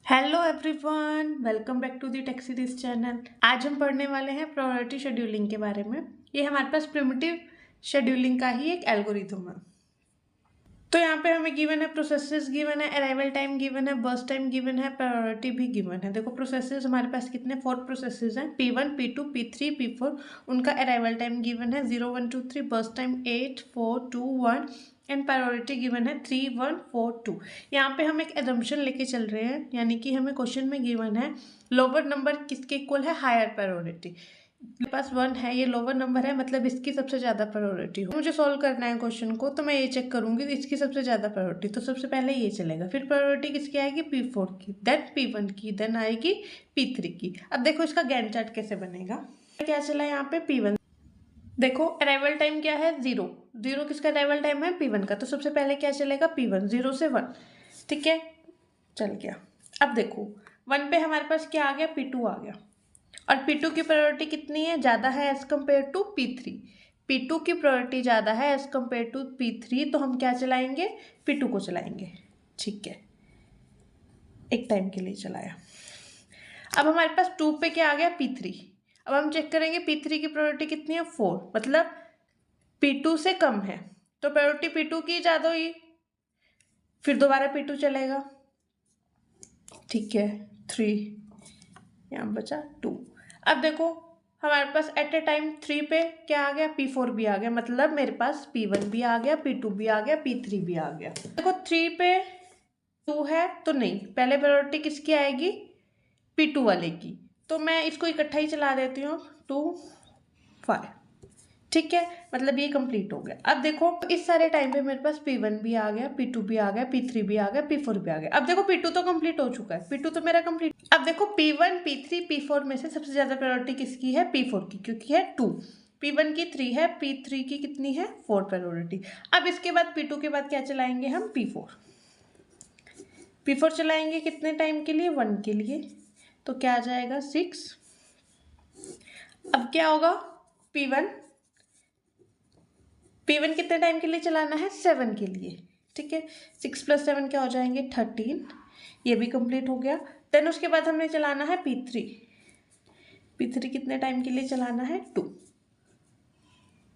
Hello everyone, welcome back to the tech series channel. आज हम पढ़ने वाले हैं प्रायोरिटी शेड्यूलिंग के बारे में। ये हमारे पास प्रिमिटिव शेड्यूलिंग का ही एक एल्गोरिथम है। तो यहाँ पे हमें गिवन है प्रोसेसेस गिवन है, अराइवल टाइम गिवन है, बर्स्ट टाइम गिवन है, प्रायोरिटी भी गिवन है। देखो प्रोसेसेस हमारे पास कितने 4 प्रोसेसेस हैं, P1 P2 P3 P4। उनका अराइवल टाइम गिवन है 0 1 2 3, burst time 8 4 2 1 and priority given है 3 1 4 2। यहाँ पे हम एक एजम्पशन लेके चल रहे हैं, यानी कि हमें क्वेश्चन में गिवन है लोअर नंबर किसके इक्वल है, हायर प्रायोरिटी। मेरे पास 1 है, ये लोअर नंबर है, मतलब इसकी सबसे ज़्यादा प्रायोरिटी हो। मुझे सॉल्व करना है क्वेश्चन को, तो मैं ये चेक करूंगी इसकी सबसे ज़्यादा प्रायोरिटी, तो सबसे पहले ये चलेगा। फिर प्रायोरिटी किसकी आएगी, P4 की, देन P1 की, देन आएगी P3 की। अब देखो इसका गैंट चार्ट कैसे बनेगा। क्या चला यहाँ पे, P1। देखो अराइवल टाइम क्या है, 0 0। किसका अराइवल टाइम है, P1 का। तो सबसे पहले क्या चलेगा, P1, 0 से 1। ठीक है, चल गया। अब देखो 1 पे हमारे पास क्या आ गया, P2 आ गया। और P2 की प्रायोरिटी कितनी है, ज़्यादा है as compare to P3। P2 की प्रायोरिटी ज़्यादा है एज कम्पेयर टू P3, तो हम क्या चलाएंगे, P2 को चलाएंगे। ठीक है, एक टाइम के लिए चलाया। अब हमारे पास 2 पे क्या आ गया, P3। अब हम चेक करेंगे P3 की प्रायोरिटी कितनी है, 4, मतलब P2 से कम है, तो प्रायोरिटी P2 की ज़्यादा हुई। फिर दोबारा P2 चलेगा। ठीक है, 3, यहाँ बचा 2। अब देखो हमारे पास एट ए टाइम 3 पे क्या आ गया, P4 भी आ गया, मतलब मेरे पास P1 भी आ गया, P2 भी आ गया, P3 भी आ गया। देखो 3 पे 2 है तो नहीं, पहले प्रायोरिटी किसकी आएगी, P2 वाले की। तो मैं इसको इकट्ठा ही चला देती हूँ, 2 5। ठीक है, मतलब ये कंप्लीट हो गया। अब देखो इस सारे टाइम पे मेरे पास P1 भी आ गया, P2 भी आ गया, P3 भी आ गया, P4 भी आ गया। अब देखो P2 तो कंप्लीट हो चुका है, P2 तो मेरा कंप्लीट। अब देखो P1 P3 P4 में से सबसे ज्यादा प्रायोरिटी किसकी है, P4 की, क्योंकि है 2। P1 की 3 है, P3 की कितनी है, 4 प्रायोरिटी। अब इसके बाद P2 के बाद क्या चलाएंगे हम, P4 चलाएंगे कितने टाइम के लिए, 1 के लिए। तो क्या आ जाएगा, 6। अब क्या होगा, P1 कितने टाइम के लिए चलाना है, 7 के लिए। ठीक है, 6 + 7 क्या हो जाएंगे, 13। ये भी कंप्लीट हो गया। देन उसके बाद हमें चलाना है P3 कितने टाइम के लिए चलाना है, 2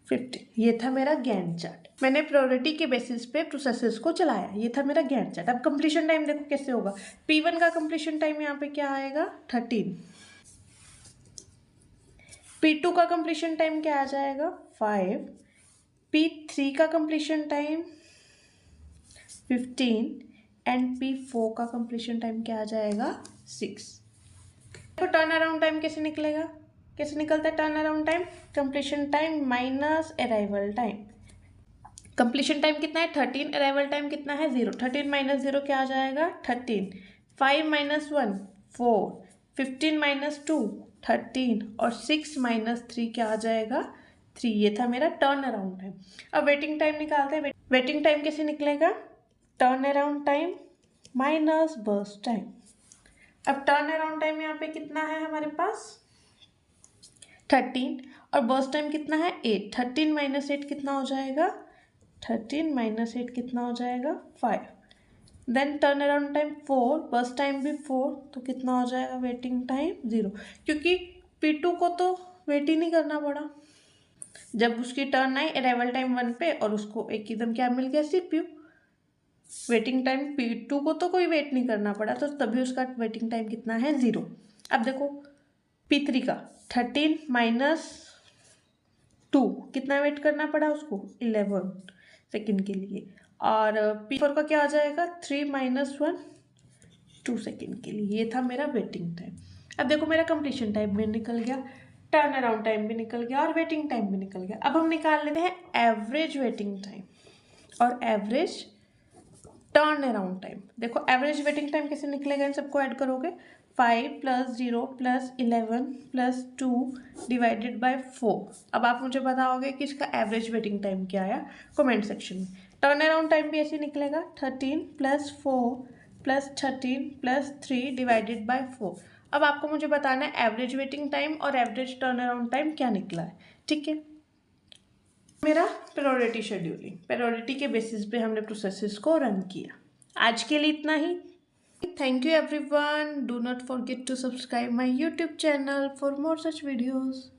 15। ये था मेरा गैंट चार्ट। मैंने प्रायोरिटी के बेसिस पे प्रोसेसेस को चलाया, ये था मेरा गैंट चार्ट। अब कंप्लीशन टाइम देखो कैसे होगा। P1 का कंप्लीशन टाइम यहाँ पे क्या आएगा, 13। P2 का कंप्लीशन टाइम क्या आ जाएगा, 5। P3 का कंप्लीशन टाइम 15 एंड P4 का कंप्लीशन टाइम क्या आ जाएगा, 6। तो टर्न अराउंड टाइम कैसे निकलेगा, कैसे निकलता है turn around time, completion time minus arrival time. Completion time कितना है, 13, अराइवल टाइम कितना है, 0। 13 - 0 क्या आ जाएगा, 13। 5 - 1 4, 15 - 2 13, और 6 - 3 क्या आ जाएगा, 3। ये था मेरा टर्न अराउंड टाइम। अब वेटिंग टाइम निकालते हैं। वेटिंग टाइम कैसे निकलेगा, turn around time minus burst time. अब टर्न अराउंड टाइम यहाँ पे कितना है हमारे पास, 13, और बर्स्ट टाइम कितना है, 8। 13 - 8 कितना हो जाएगा, 13 - 8 कितना हो जाएगा, 5। Then turn around time 4, burst time भी 4, तो कितना हो जाएगा, वेटिंग टाइम 0। क्योंकि P2 को तो वेट ही नहीं करना पड़ा, जब उसकी टर्न आई अराइवल टाइम 1 पे, और उसको एकदम क्या मिल गया, CPU। वेटिंग टाइम P2 को तो कोई वेट नहीं करना पड़ा, तो तभी उसका वेटिंग टाइम कितना है, 0। अब देखो P3 का 13 - 2 कितना वेट करना पड़ा उसको, 11 सेकेंड के लिए। और P4 का क्या आ जाएगा, 3 - 1 2 सेकेंड के लिए। ये था मेरा वेटिंग टाइम। अब देखो मेरा कंप्लीशन टाइम भी निकल गया, टर्न अराउंड टाइम भी निकल गया, और वेटिंग टाइम भी निकल गया। अब हम निकाल लेते हैं एवरेज वेटिंग टाइम और एवरेज टर्न अराउंड टाइम। देखो एवरेज वेटिंग टाइम कैसे निकलेगा, इन सबको ऐड करोगे, 5 + 0 + 11 + 2 डिवाइडेड बाय 4। अब आप मुझे बताओगे कि इसका एवरेज वेटिंग टाइम क्या आया, कमेंट सेक्शन में। टर्न अराउंड टाइम भी ऐसे निकलेगा, 13 + 4 + 13 + 3 डिवाइडेड बाय 4। अब आपको मुझे बताना है एवरेज वेटिंग टाइम और एवरेज टर्न अराउंड टाइम क्या निकला है। ठीक है, मेरा प्रायोरिटी शेड्यूलिंग, प्रायोरिटी के बेसिस पे हमने प्रोसेसेस को रन किया। आज के लिए इतना ही। Thank you everyone. Do not forget to subscribe my YouTube channel for more such videos.